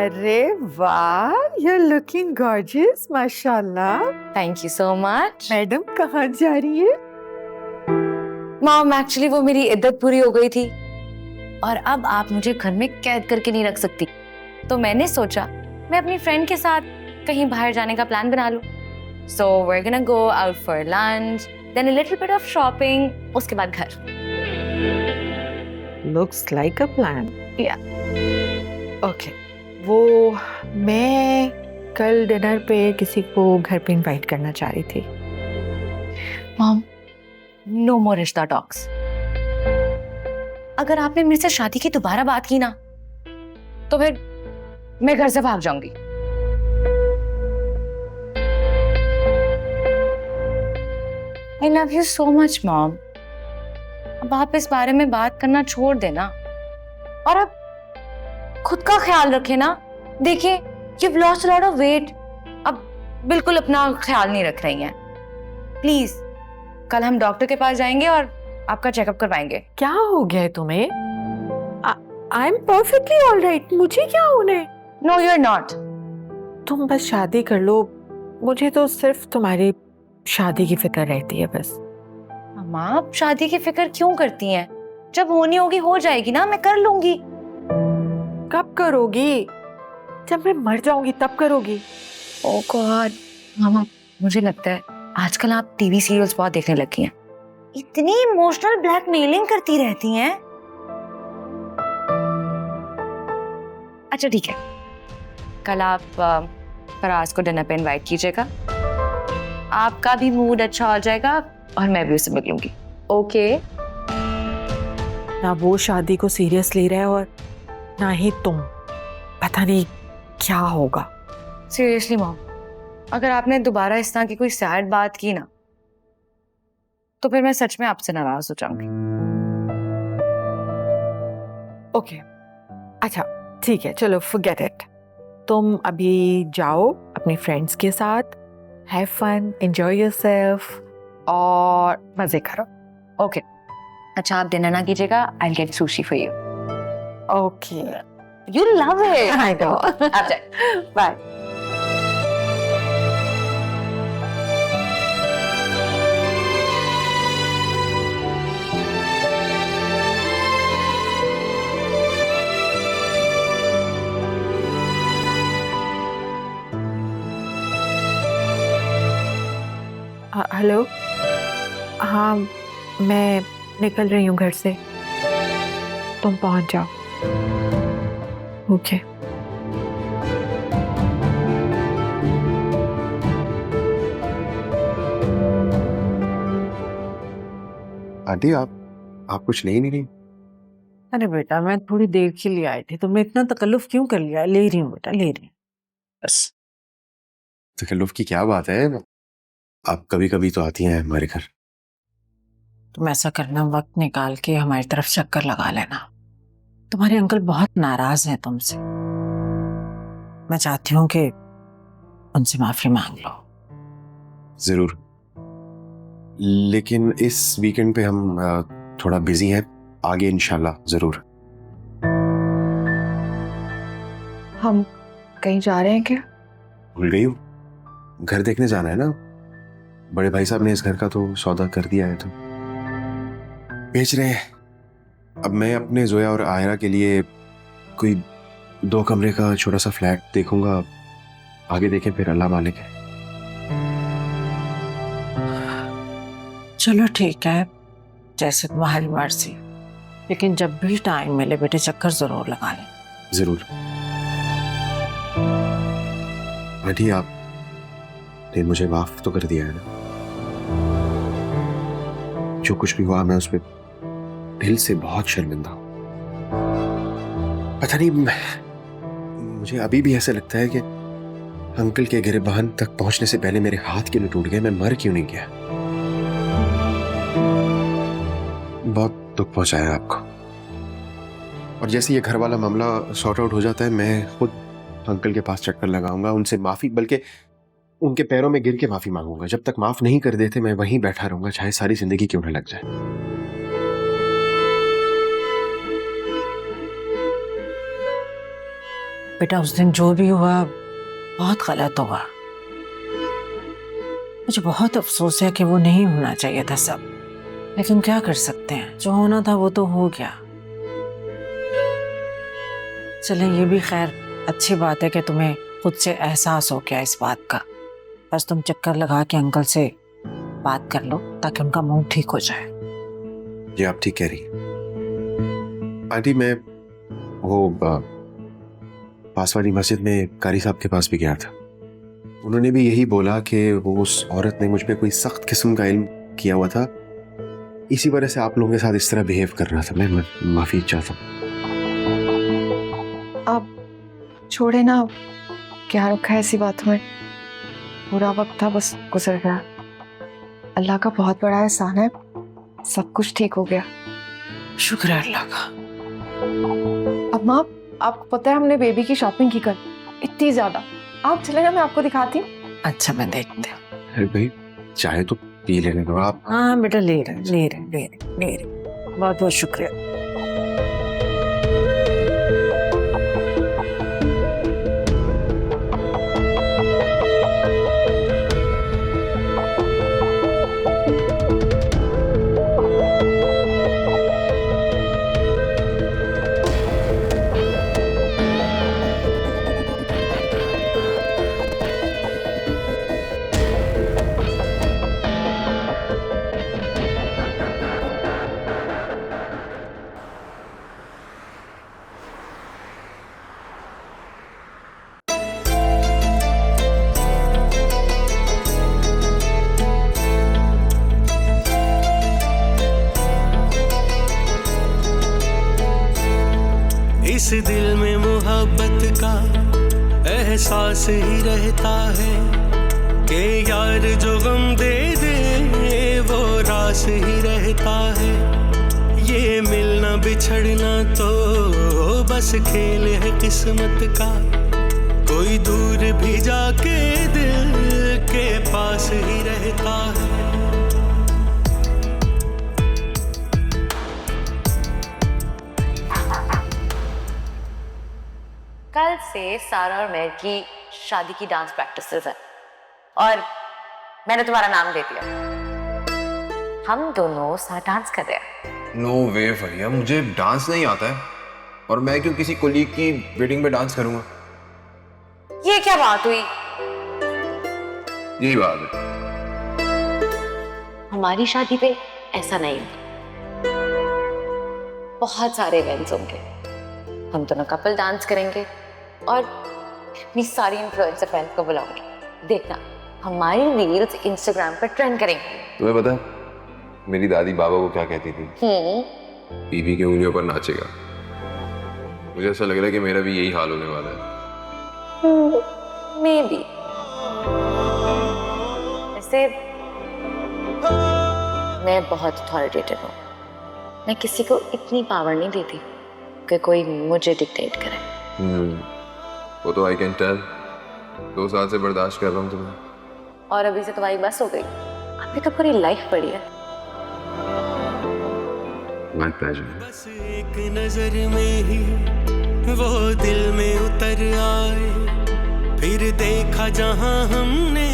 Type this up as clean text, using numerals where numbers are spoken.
अरे वाह, you're looking gorgeous, माशाल्लाह। Thank you so much. Madam कहाँ जा रही है? मॉम, एक्चुअली वो मेरी इद्दत पूरी हो गई थी और अब आप मुझे घर में कैद करके नहीं रख सकती, तो मैंने सोचा मैं अपनी फ्रेंड के साथ कहीं बाहर जाने का प्लान बना लूं। So we're gonna go out for lunch, then a little bit of shopping, उसके बाद घर। Looks like a plan. Yeah. Okay. वो मैं कल डिनर पे किसी को घर पे इनवाइट करना चाह रही थी। मॉम, नो मोर रिश्ता टॉक्स। अगर आपने मेरे से शादी की दोबारा बात की ना, तो फिर मैं घर से भाग जाऊंगी। I love you so much, mom. अब आप इस बारे में बात करना छोड़ देना और अब खुद का ख्याल रखें ना। देखिए, you've lost a lot of weight। अब बिल्कुल अपना ख्याल नहीं रख रही हैं। प्लीज, कल हम डॉक्टर के पास जाएंगे और आपका चेकअप करवाएंगे। क्या हो गया है तुम्हें? आई एम परफेक्टली ऑलराइट, मुझे क्या होना है? No, you are not. तुम बस शादी कर लो, मुझे तो सिर्फ तुम्हारी शादी की फिक्र रहती है बस। अम्मा, आप शादी की फिक्र क्यों करती हैं? जब होनी होगी हो जाएगी ना, मैं कर लूंगी। कब करोगी? जब मैं मर जाऊंगी तब करोगी। ओह गॉड, मामा, मुझे लगता है आजकल आप टीवी सीरियल्स बहुत देखने लगी हैं। इतनी इमोशनल ब्लैकमेलिंग करती रहती हैं। अच्छा ठीक है, कल आप फराज को डिनर पे इनवाइट कीजिएगा। आपका भी मूड अच्छा हो जाएगा और मैं भी उससे मिल लूंगी। ओके? ना वो शादी को सीरियस ले रहा है और ना ही तुम। पता नहीं क्या होगा। सीरियसली मॉम, अगर आपने दोबारा इस तरह की कोई सैड बात की ना, तो फिर मैं सच में आपसे नाराज हो जाऊंगी। ओके, अच्छा ठीक है, चलो फॉरगेट इट। तुम अभी जाओ अपनी फ्रेंड्स के साथ, हैव फन, एंजॉय योरसेल्फ और मजे करो। ओके, अच्छा आप डिनर ना कीजिएगा, I will get sushi for you. Okay, you love it. I know. आप जाए। बाय। हेलो, हाँ मैं निकल रही हूँ घर से, तुम पहुँच जाओ। ओके। आंटी, आप कुछ ले ही नहीं रही? अरे बेटा, मैं थोड़ी देर के लिए आई थी, तुमने इतना तकल्लुफ क्यों कर लिया? ले रही हूँ बेटा, ले रही हूँ बस। तकल्लुफ की क्या बात है, आप कभी कभी तो आती हैं हमारे घर। तुम ऐसा करना, वक्त निकाल के हमारी तरफ चक्कर लगा लेना। तुम्हारे अंकल बहुत नाराज हैं तुमसे, मैं चाहती हूँ कि उनसे माफी मांग लो। जरूर, लेकिन इस वीकेंड पे हम थोड़ा बिजी हैं, आगे इंशाल्लाह जरूर। हम कहीं जा रहे हैं क्या? भूल गई हूँ, घर देखने जाना है ना। बड़े भाई साहब ने इस घर का तो सौदा कर दिया है, तो बेच रहे हैं। अब मैं अपने जोया और आयरा के लिए कोई 2 कमरे का छोटा सा फ्लैट देखूंगा, आगे देखें फिर अल्लाह मालिक है। चलो ठीक है, जैसे तुम्हारी मर्जी, लेकिन जब भी टाइम मिले बेटे चक्कर जरूर लगा लें। जरूर। आंटी, आपने मुझे माफ तो कर दिया है ना? जो कुछ भी हुआ मैं उस पर दिल से बहुत शर्मिंदा हूं। पता नहीं, मुझे अभी भी ऐसा लगता है कि अंकल के गिरबान तक पहुंचने से पहले मेरे हाथ क्यों टूट गए, मैं मर क्यों नहीं गया। बहुत दुख पहुंचाया आपको। और जैसे ये घर वाला मामला सॉर्ट आउट हो जाता है, मैं खुद अंकल के पास चक्कर लगाऊंगा, उनसे माफी, बल्कि उनके पैरों में गिर के माफी मांगूंगा। जब तक माफ नहीं कर देते मैं वहीं बैठा रहूंगा, चाहे सारी जिंदगी क्यों न लग जाए। बेटा उस दिन जो भी हुआ बहुत गलत हुआ। मुझे बहुत अफसोस है कि वो नहीं होना चाहिए था सब, लेकिन क्या कर सकते हैं, जो होना था वो तो हो गया। चलें, ये भी खैर अच्छी बात है कि तुम्हें खुद से एहसास हो गया इस बात का। बस तुम चक्कर लगा के अंकल से बात कर लो ताकि उनका मूड ठीक हो जाए। ये आप ठीक कह रही हैं आंटी। मैं वो पास वाली मस्जिद में कारी साहब के पास भी गया था। उन्होंने भी यही बोला कि वो उस औरत ने मुझ पे कोई सख्त किस्म का इल्म किया हुआ था, इसी वजह से आप लोगों के साथ इस तरह बिहेव कर रहा था। मैं माफी चाहता हूँ। आप छोड़े ना, क्या रखा है ऐसी बातों में। पूरा वक्त था बस गुजर गया। अल्लाह का बहुत बड़ा एहसान है, सब कुछ ठीक हो गया। शुक्र है अल्लाह का। अब माँ, आपको पता है हमने बेबी की शॉपिंग की कल, इतनी ज्यादा। आप चले ना, मैं आपको दिखाती हूँ। अच्छा मैं देखती हूँ। अरे भाई चाहे तो पी लेने दो आप। हाँ बेटा, ले रहे बहुत बहुत शुक्रिया। इस दिल में मोहब्बत का एहसास ही रहता है कि यार जो गम दे दे वो रास ही रहता है। ये मिलना बिछड़ना तो बस खेल है किस्मत का, कोई दूर भी जाके दिल के पास ही रहता है। कल से सारा और मेहर की शादी की डांस प्रैक्टिसेस है और मैंने तुम्हारा नाम दे दिया। हम दोनों साथ डांस कर रहे हैं। नो वे फरिया, मुझे डांस नहीं आता है और मैं क्यों किसी कोलीग की वेडिंग में डांस करूंगा। ये क्या बात हुई? यही बात है। हमारी शादी पे ऐसा नहीं होगा। बहुत सारे इवेंट्स होंगे, हम दोनों कपल डांस करेंगे और अपनी सारी इन्फ्लुएंसर फ्रेंड्स को बुलाऊंगी। देखना, हमारी रील्स इंस्टाग्राम पर ट्रेंड करेंगे। तुम्हें पता है मेरी दादी बाबा को क्या कहती थी? बीबी की उंगलियों पर नाचेगा। मुझे ऐसा लग रहा है कि मेरा भी यही हाल होने वाला है। May be. वैसे मैं बहुत अथॉरिटेटिव हूँ, मैं किसी को इतनी पावर नहीं देती कि कोई मुझे डिक्टेट करे। वो तो आई कैन टेल। 2 साल से बर्दाश्त कर रहा हूँ तुम्हें, और अभी से तुम्हारी बस हो गई। आपकी तो पूरी लाइफ पड़ी है। My pleasure. बस एक नजर में ही वो दिल में उतर आए, फिर देखा जहां हमने